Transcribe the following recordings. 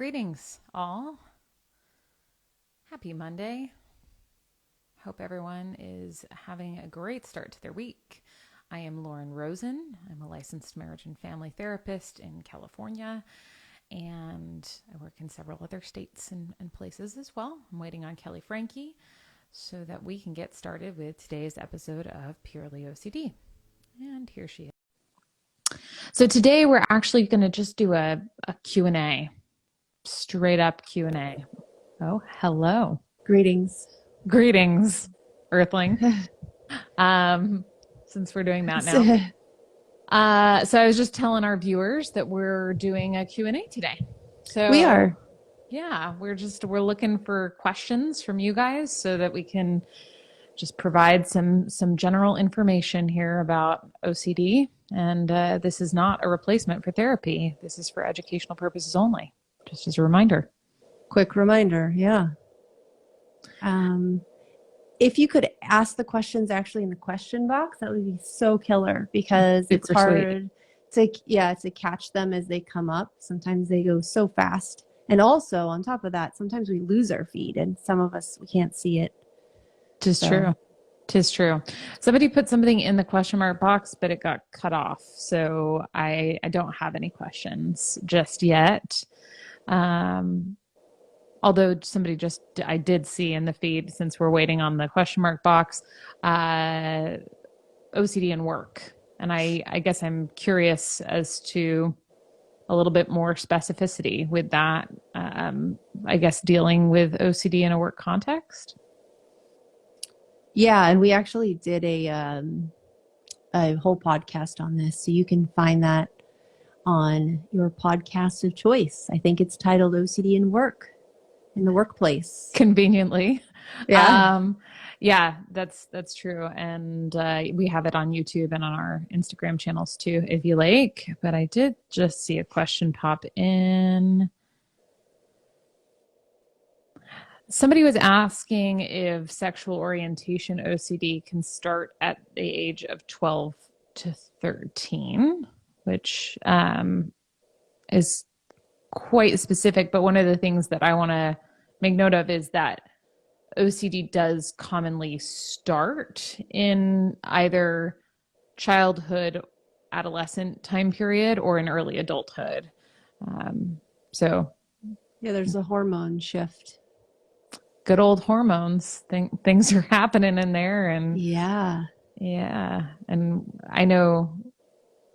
Greetings, all. Happy Monday. Hope everyone is having a great start to their week. I am Lauren Rosen. I'm a licensed marriage and family therapist in California, and I work in several other states and places as well. I'm waiting on Kelley Franke so that we can get started with today's episode of Purely OCD. And here she is. So today we're actually going to just do a Q&A. Straight up Q&A. Oh, hello. Greetings, Earthling. Since we're doing that now. So I was just telling our viewers that we're doing a Q&A today. So we are. Yeah, we're looking for questions from you guys so that we can just provide some general information here about OCD. And this is not a replacement for therapy. This is for educational purposes only. Just as a reminder. Quick reminder, yeah. If you could ask the questions actually in the question box, that would be so killer because it's hard to catch them as they come up. Sometimes they go so fast. And also on top of that, sometimes we lose our feed and some of us, we can't see it. Tis true. Somebody put something in the question mark box, but it got cut off. So I don't have any questions just yet. Although I did see in the feed, since we're waiting on the question mark box, OCD and work. And I guess I'm curious as to a little bit more specificity with that, I guess dealing with OCD in a work context. Yeah, and we actually did a whole podcast on this, so you can find that on your podcast of choice. I think it's titled OCD in Work, in the Workplace. Conveniently. Yeah. Yeah, that's true. And we have it on YouTube and on our Instagram channels too, if you like. But I did just see a question pop in. Somebody was asking if sexual orientation OCD can start at the age of 12 to 13, which is quite specific. But one of the things that I want to make note of is that OCD does commonly start in either childhood, adolescent time period, or in early adulthood. So yeah, there's a hormone shift. Good old hormones. Things are happening in there, and yeah. And I know,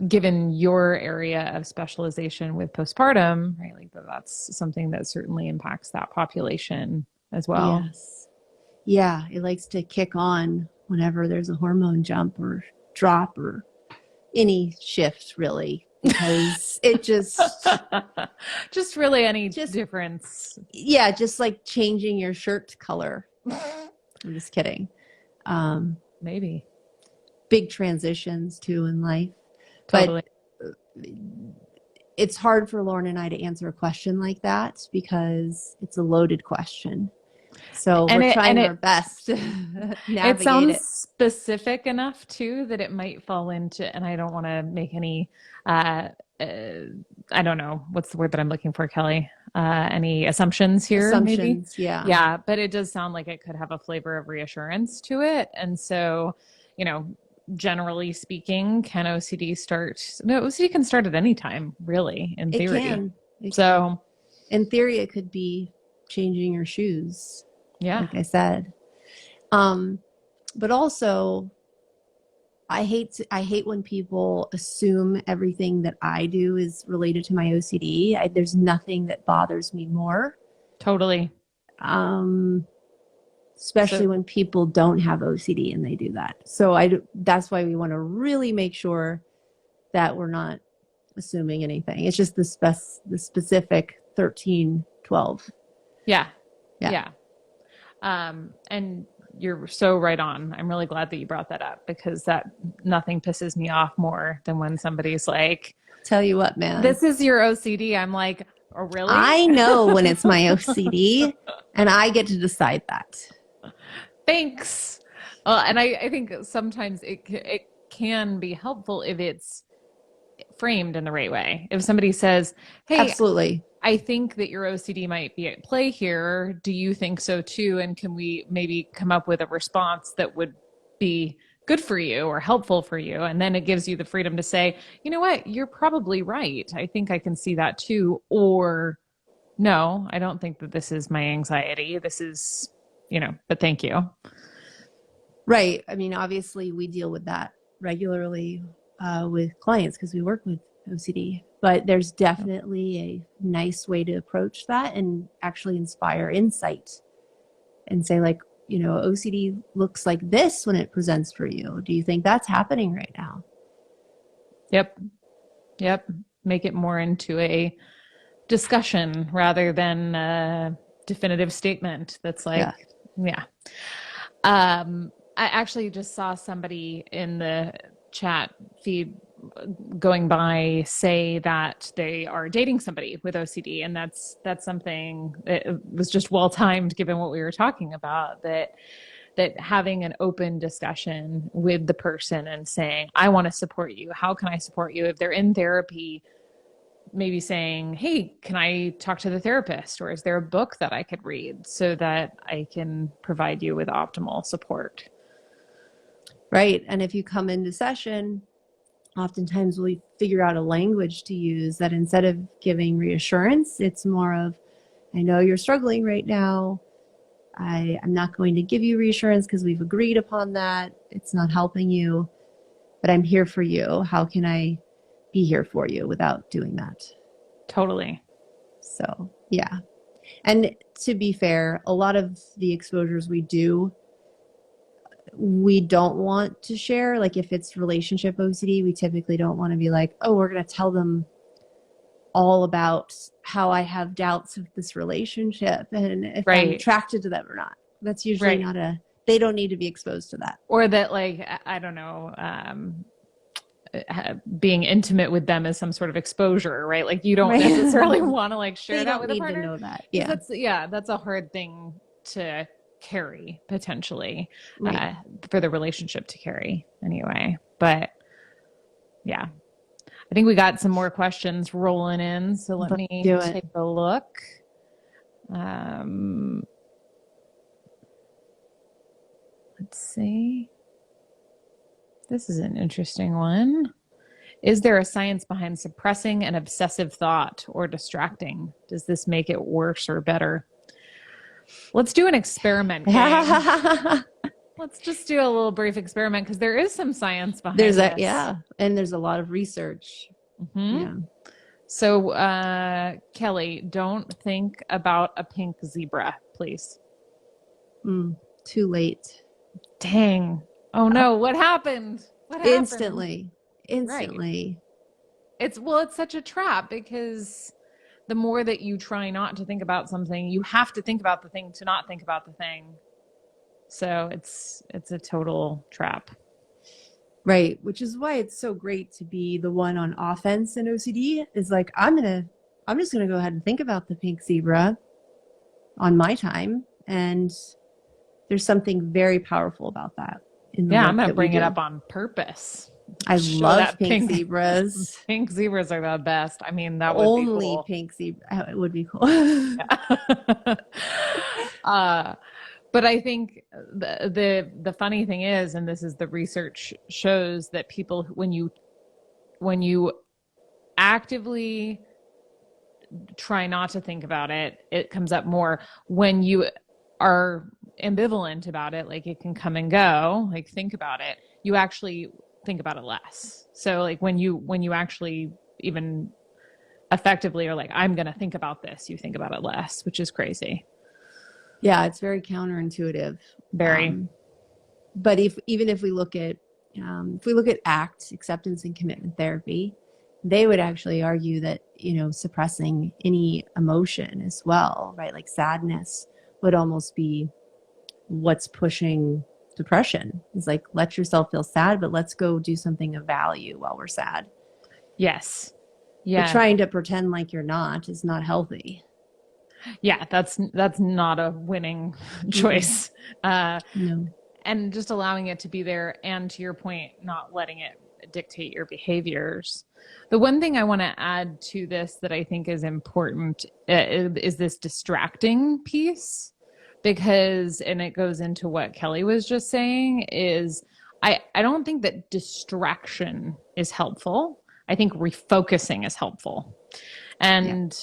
given your area of specialization with postpartum, right, like that's something that certainly impacts that population as well. Yes. Yeah, it likes to kick on whenever there's a hormone jump or drop or any shift, really, because it just really any difference. Yeah, just like changing your shirt color. I'm just kidding. Maybe big transitions too in life. Totally. But it's hard for Lauren and I to answer a question like that because it's a loaded question. So we're trying our best to navigate it. Sounds specific enough too that it might fall into, and I don't want to make any, I don't know, what's the word that I'm looking for, Kelley? Any assumptions here? Assumptions, maybe? Yeah. Yeah, but it does sound like it could have a flavor of reassurance to it. And so, generally speaking, can OCD start? No, OCD can start at any time, really, in theory. It can. In theory, it could be changing your shoes. Yeah. Like I said. But also, I hate when people assume everything that I do is related to my OCD. There's nothing that bothers me more. Totally. Especially when people don't have OCD and they do that. So that's why we want to really make sure that we're not assuming anything. It's just the specific 13, 12. Yeah. And you're so right on. I'm really glad that you brought that up because nothing pisses me off more than when somebody's like, tell you what, man, this is your OCD. I'm like, oh, really? I know when it's my OCD and I get to decide that. Thanks. And I think sometimes it can be helpful if it's framed in the right way. If somebody says, hey, absolutely, I think that your OCD might be at play here. Do you think so too? And can we maybe come up with a response that would be good for you or helpful for you? And then it gives you the freedom to say, you know what, you're probably right. I think I can see that too. Or no, I don't think that this is my anxiety. This is, but thank you. Right. I mean, obviously, we deal with that regularly with clients because we work with OCD. But there's definitely a nice way to approach that and actually inspire insight and say, like, OCD looks like this when it presents for you. Do you think that's happening right now? Yep. Make it more into a discussion rather than a definitive statement that's like, yeah. I actually just saw somebody in the chat feed going by say that they are dating somebody with OCD, and that's something that was just well timed given what we were talking about, that having an open discussion with the person and saying, I want to support you. How can I support you? If they're in therapy, maybe saying, hey, can I talk to the therapist? Or is there a book that I could read so that I can provide you with optimal support? Right. And if you come into session, oftentimes we figure out a language to use that instead of giving reassurance, it's more of, I know you're struggling right now. I'm not going to give you reassurance because we've agreed upon that. It's not helping you, but I'm here for you. How can I be here for you without doing that? Totally. So, yeah. And to be fair, a lot of the exposures we do, we don't want to share. Like if it's relationship OCD, we typically don't want to be like, oh, we're going to tell them all about how I have doubts of this relationship and if I'm attracted to them or not. That's usually not they don't need to be exposed to that. Or that, like, I don't know, being intimate with them is some sort of exposure, right? Like you don't necessarily want to like share that with a partner. They don't need to know that. Yeah. That's a hard thing to carry potentially for the relationship to carry anyway. But yeah, I think we got some more questions rolling in. So let me take a look. Let's see. This is an interesting one. Is there a science behind suppressing an obsessive thought or distracting? Does this make it worse or better? Let's do an experiment. Let's just do a little brief experiment because there is some science behind this. And there's a lot of research. Mm-hmm. Yeah. So, Kelley, don't think about a pink zebra, please. Too late. Dang. Oh no, what happened? Instantly. Right. It's such a trap because the more that you try not to think about something, you have to think about the thing to not think about the thing. So it's a total trap. Right. Which is why it's so great to be the one on offense in OCD is like, I'm just going to go ahead and think about the pink zebra on my time. And there's something very powerful about that. I'm going to bring it up on purpose. I love pink zebras. Pink zebras are the best. I mean, that would be cool. Only pink zebra. It would be cool. But I think the funny thing is, and this is the research shows that people, when you actively try not to think about it, it comes up more. When you are ambivalent about it, like it can come and go, like think about it, you actually think about it less. So like when you actually even effectively are like, I'm going to think about this, you think about it less, which is crazy. Yeah, it's very counterintuitive. Very. But if we look at ACT, acceptance and commitment therapy, they would actually argue that, suppressing any emotion as well, right? Like sadness would almost be what's pushing depression. It's like, let yourself feel sad, but let's go do something of value while we're sad. Yes. Yeah. But trying to pretend like you're not is not healthy. Yeah, that's not a winning choice. No. And just allowing it to be there, and to your point, not letting it dictate your behaviors. The one thing I want to add to this that I think is important is this distracting piece, because, and it goes into what Kelley was just saying, is I don't think that distraction is helpful. I think refocusing is helpful. And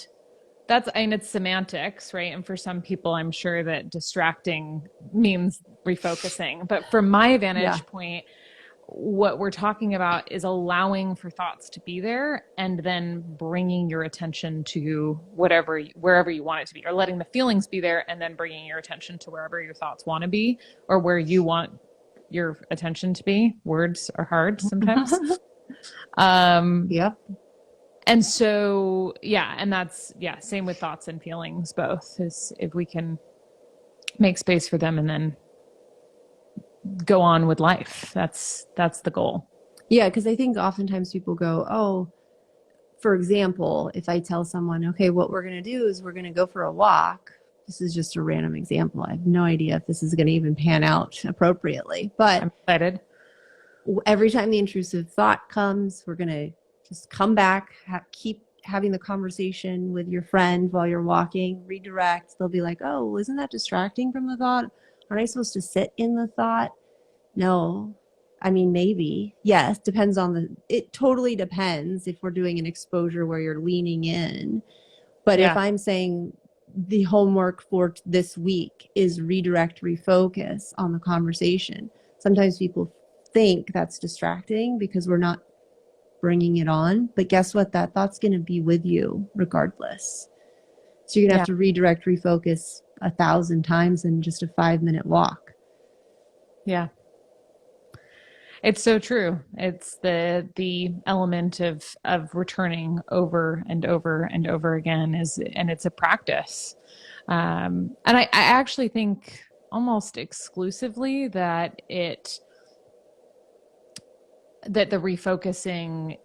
and it's semantics, right? And for some people, I'm sure that distracting means refocusing. But from my vantage point, what we're talking about is allowing for thoughts to be there and then bringing your attention to wherever you want it to be, or letting the feelings be there and then bringing your attention to wherever your thoughts want to be, or where you want your attention to be. Words are hard sometimes. Yep. And so, and that's, same with thoughts and feelings, both, is if we can make space for them and then go on with life. That's the goal. Yeah, because I think oftentimes people go, oh, for example, if I tell someone, okay, what we're going to do is we're going to go for a walk. This is just a random example. I have no idea if this is going to even pan out appropriately, but I'm excited. Every time the intrusive thought comes, we're going to just come back, keep having the conversation with your friend while you're walking, redirect. They'll be like, oh, isn't that distracting from the thought? Aren't I supposed to sit in the thought? No. I mean, maybe. Yes, depends on it totally depends if we're doing an exposure where you're leaning in. But if I'm saying the homework for this week is redirect, refocus on the conversation, sometimes people think that's distracting because we're not bringing it on. But guess what? That thought's going to be with you regardless. So you're going to have to redirect, refocus 1,000 times in just a 5-minute walk. Yeah. It's so true. It's the element of returning over and over and over again and it's a practice. And I actually think almost exclusively that the refocusing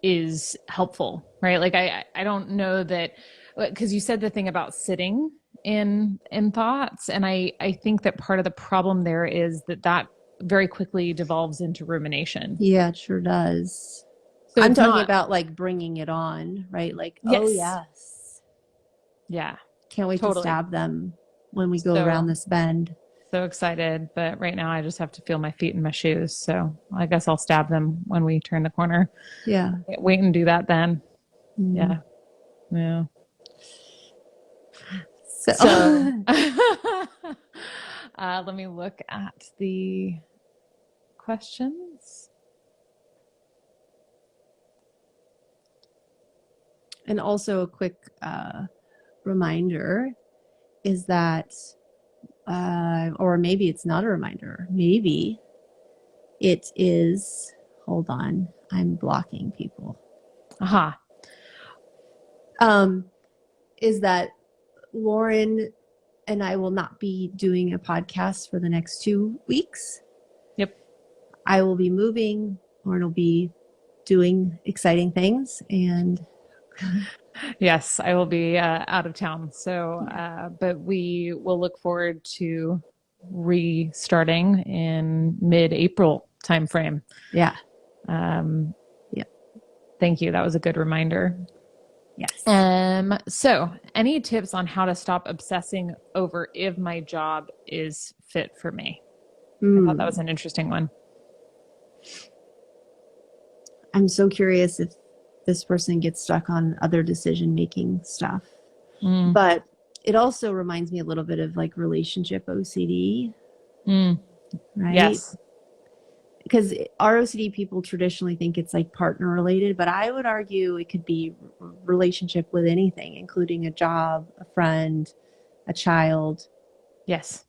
is helpful, right? Like I don't know that, because you said the thing about sitting in thoughts, and I think that part of the problem there is that very quickly devolves into rumination. Yeah, it sure does. So I'm talking about like bringing it on, right? Like, oh yes. Yeah. Can't wait to stab them when we go around this bend. So excited, but right now I just have to feel my feet in my shoes. So I guess I'll stab them when we turn the corner. Yeah. Wait and do that then. Yeah. Yeah. So let me look at the questions. And also a quick reminder is that, or maybe it's not a reminder, maybe it is, hold on, I'm blocking people. Is that Lauren and I will not be doing a podcast for the next 2 weeks. Yep. I will be moving. Lauren will be doing exciting things, and yes, I will be out of town. So, but we will look forward to restarting in mid-April timeframe. Yeah. Thank you. That was a good reminder. Yes. So any tips on how to stop obsessing over if my job is fit for me? I thought that was an interesting one. I'm so curious if this person gets stuck on other decision-making stuff. But it also reminds me a little bit of like relationship OCD. Right? Yes. Because our OCD people traditionally think it's like partner related, but I would argue it could be relationship with anything, including a job, a friend, a child. Yes.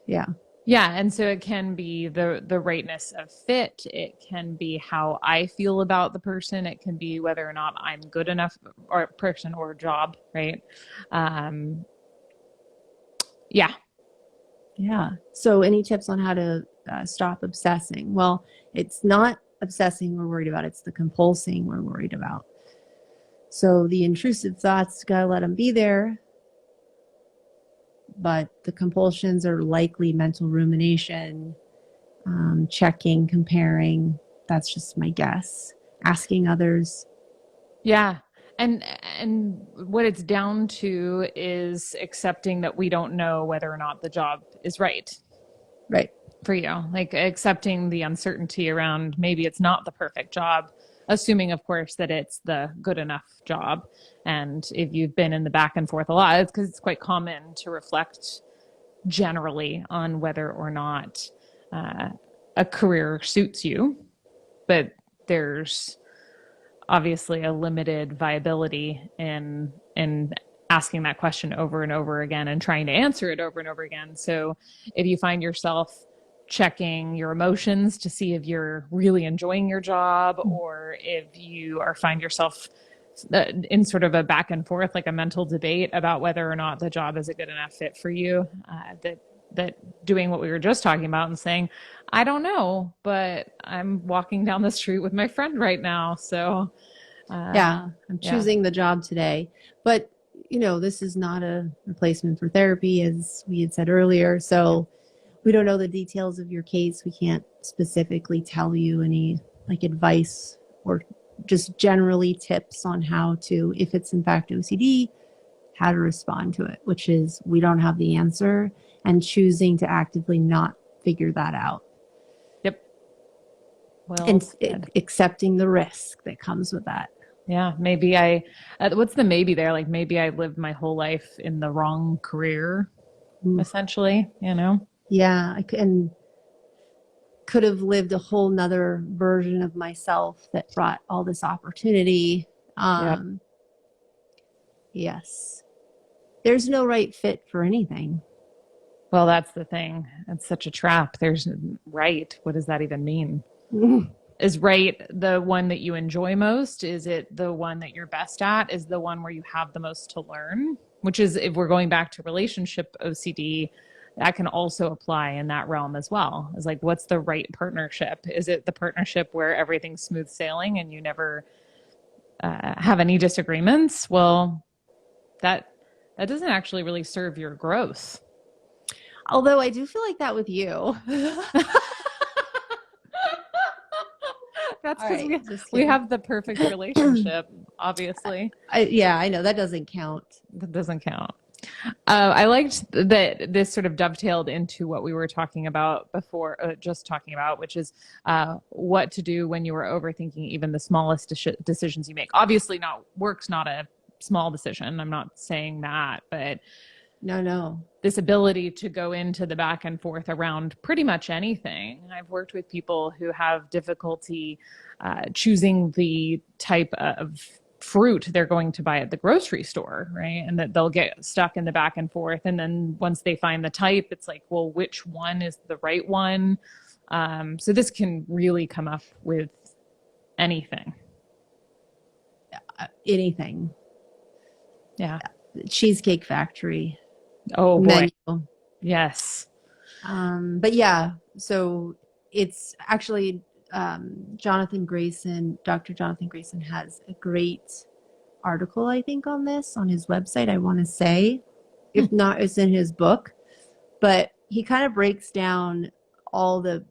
Yeah. Yeah. And so it can be the rightness of fit. It can be how I feel about the person. It can be whether or not I'm good enough or person or job. Right. Yeah. Yeah. So any tips on how to stop obsessing? Well, it's not obsessing we're worried about. It's the compulsing we're worried about. So the intrusive thoughts, gotta let them be there. But the compulsions are likely mental rumination, checking, comparing, That's just my guess. Asking others. Yeah. And what it's down to is accepting that we don't know whether or not the job is right Right. for you. Like accepting the uncertainty around maybe it's not the perfect job, assuming of course that it's the good enough job. And if you've been in the back and forth a lot, it's because it's quite common to reflect generally on whether or not uh, a career suits you. But there's obviously a limited viability in asking that question over and over again and trying to answer it over and over again. So if you find yourself checking your emotions to see if you're really enjoying your job, or if you are find yourself in sort of a back and forth, like a mental debate about whether or not the job is a good enough fit for you, that doing what we were just talking about and saying, I don't know, but I'm walking down the street with my friend right now. So, I'm choosing the job today. But, this is not a replacement for therapy, as we had said earlier. So we don't know the details of your case. We can't specifically tell you any advice or just generally tips on how to, if it's in fact OCD, how to respond to it, which is we don't have the answer, and choosing to actively not figure that out. Yep. Well, and accepting the risk that comes with that. Yeah, maybe what's the maybe there? Like maybe I lived my whole life in the wrong career, essentially, Yeah, could have lived a whole nother version of myself that brought all this opportunity. Yep. Yes. There's no right fit for anything. Well, that's the thing. It's such a trap. There's right. What does that even mean? Is right the one that you enjoy most? Is it the one that you're best at? Is the one where you have the most to learn? Which is, if we're going back to relationship OCD, that can also apply in that realm as well. Is like, what's the right partnership? Is it the partnership where everything's smooth sailing and you never have any disagreements? Well, that doesn't actually really serve your growth. Although I do feel like that with you. That's because we have the perfect relationship, obviously. I know that doesn't count. That doesn't count. I liked that this sort of dovetailed into what we were talking about before, just talking about, which is what to do when you are overthinking even the smallest decisions you make. Obviously, work's not a small decision. I'm not saying that, but no, this ability to go into the back and forth around pretty much anything. I've worked with people who have difficulty choosing the type of fruit they're going to buy at the grocery store, right? And that they'll get stuck in the back and forth. And then once they find the type, it's like, well, which one is the right one? So this can really come up with anything. Anything. Yeah. Cheesecake Factory. Oh boy. Menu. Yes. But yeah, so it's actually Dr. Jonathan Grayson has a great article, I think, on this on his website, I want to say. If not, it's in his book. But he kind of breaks down all the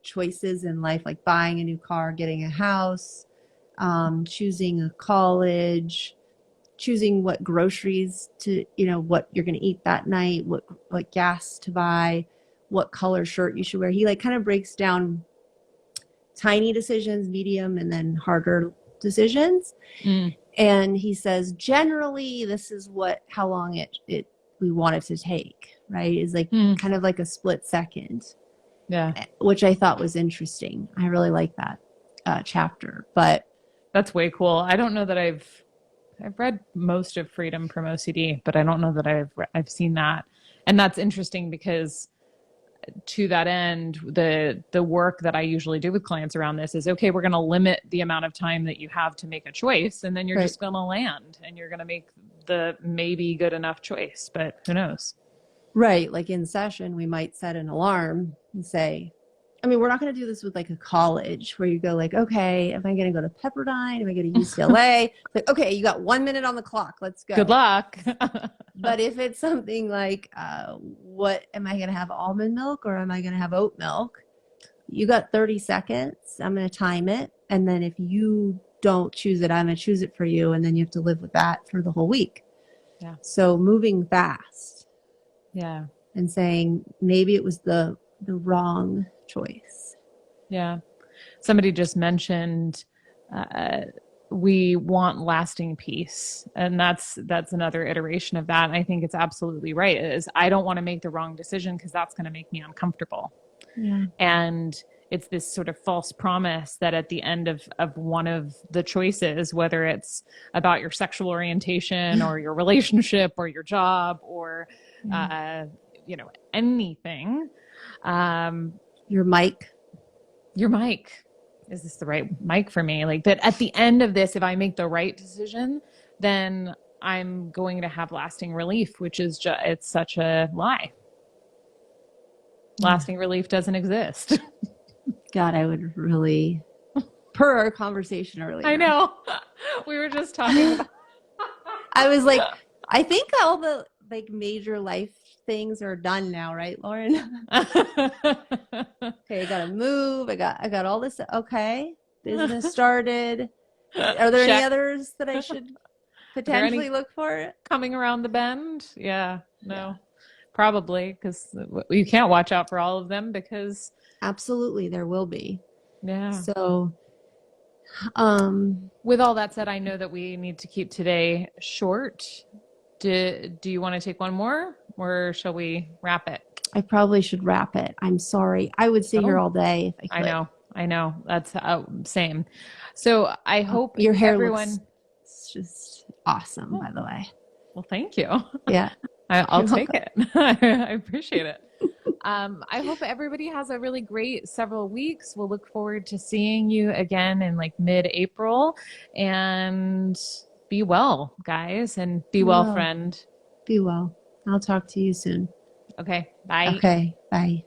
choices in life, like buying a new car, getting a house, choosing a college, choosing what groceries to, what you're going to eat that night, what gas to buy, what color shirt you should wear. He kind of breaks down tiny decisions, medium, and then harder decisions. And he says, generally, this is how long we want it to take, right? Is kind of like a split second. Yeah. Which I thought was interesting. I really like that chapter, but that's way cool. I don't know that I've read most of Freedom from OCD, but I don't know that I've seen that. And that's interesting because to that end, the work that I usually do with clients around this is, okay, we're going to limit the amount of time that you have to make a choice. And then you're just going to land and you're going to make the maybe good enough choice, but who knows? Right. Like in session, we might set an alarm and say, we're not going to do this with a college where you go okay, am I going to go to Pepperdine? Am I going to UCLA? Okay, you got 1 minute on the clock. Let's go. Good luck. But if it's something like, what am I going to have, almond milk or am I going to have oat milk? you got 30 seconds. I'm going to time it. And then if you don't choose it, I'm going to choose it for you. And then you have to live with that for the whole week. Yeah. So moving fast. Yeah. And saying maybe it was the wrong choice. Yeah. Somebody just mentioned we want lasting peace, and that's another iteration of that. And I think it's absolutely right. Is I don't want to make the wrong decision because that's going to make me uncomfortable. Yeah. And it's this sort of false promise that at the end of one of the choices, whether it's about your sexual orientation or your relationship or your job or anything, your mic is this the right mic for me? Like that at the end of this, if I make the right decision, then I'm going to have lasting relief, which is it's such a lie. Lasting relief doesn't exist. God, I would really, per our conversation earlier. I know. We were just talking about. I was like, I think all the like major life things are done now, right, Lauren? Okay, I gotta move. I got all this. Okay, business started. Are there any others that I should potentially look for? Coming around the bend? Yeah, no, probably because you can't watch out for all of them because absolutely there will be. Yeah. So, with all that said, I know that we need to keep today short. Do you want to take one more, or shall we wrap it? I probably should wrap it. I'm sorry. I would stay here all day if I could. I know. That's same. So I hope your hair looks just awesome, by the way. Well, thank you. Yeah. I'll take it. I appreciate it. I hope everybody has a really great several weeks. We'll look forward to seeing you again in like mid-April, and be well, guys, and be well, friend. Be well. I'll talk to you soon. Okay. Bye. Okay. Bye.